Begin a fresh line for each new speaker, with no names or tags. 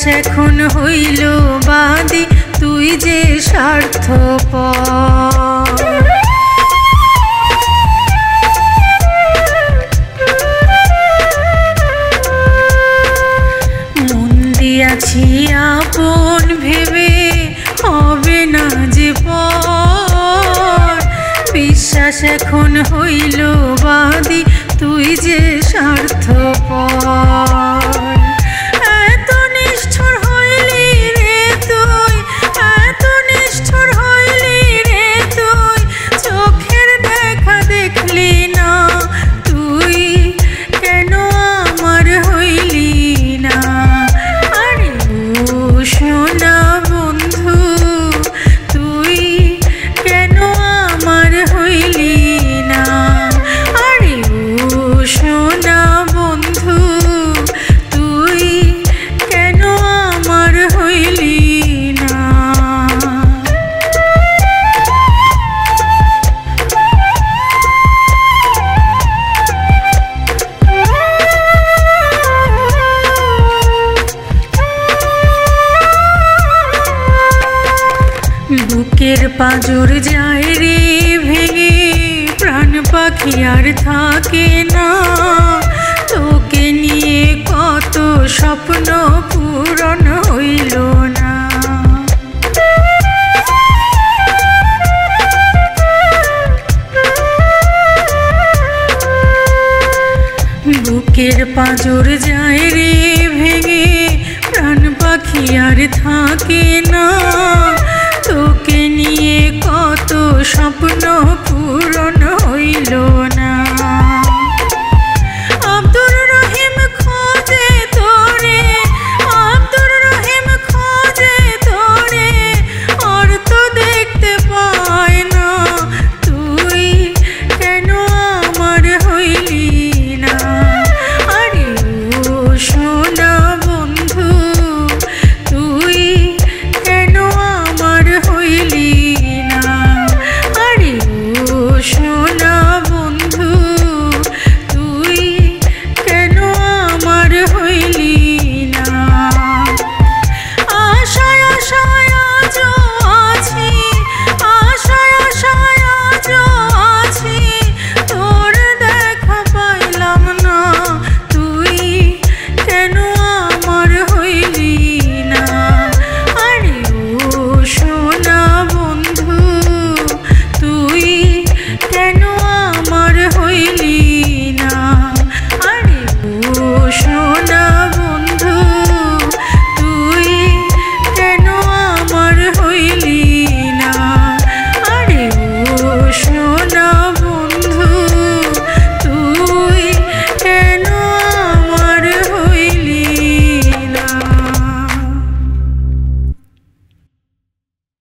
বিশ্বাস এখন হইল বাদী, তুই যে স্বার্থপর। মন দিয়াছি আপন ভেবে হবে না যে পর, বিশ্বাস এখন হইল বাদী, তুই যে স্বার্থপর। এত নিষ্ঠুর হইলি রে তুই, এত নিষ্ঠুর হইলি রে তুই, চোখের দেখা দেখলি না, তুই কেন আমার হইলি না। আরে ও সোনা বন্ধু, তুই কেন আমার হইলি না। আরে ও সোনা বন্ধু, তুই কেন আমার হইলি না। বুকের পাঁজর যায় রে ভেঙে, প্রাণ পাখি আর থাকে না, তোকে নিয়ে কত স্বপ্ন পূরণ হইল না। বুকের পাঁজর যায় রে ভেঙে, প্রাণ পাখি আর থাকে না, তোকে নিয়ে কত স্বপ্ন পূরণ হইল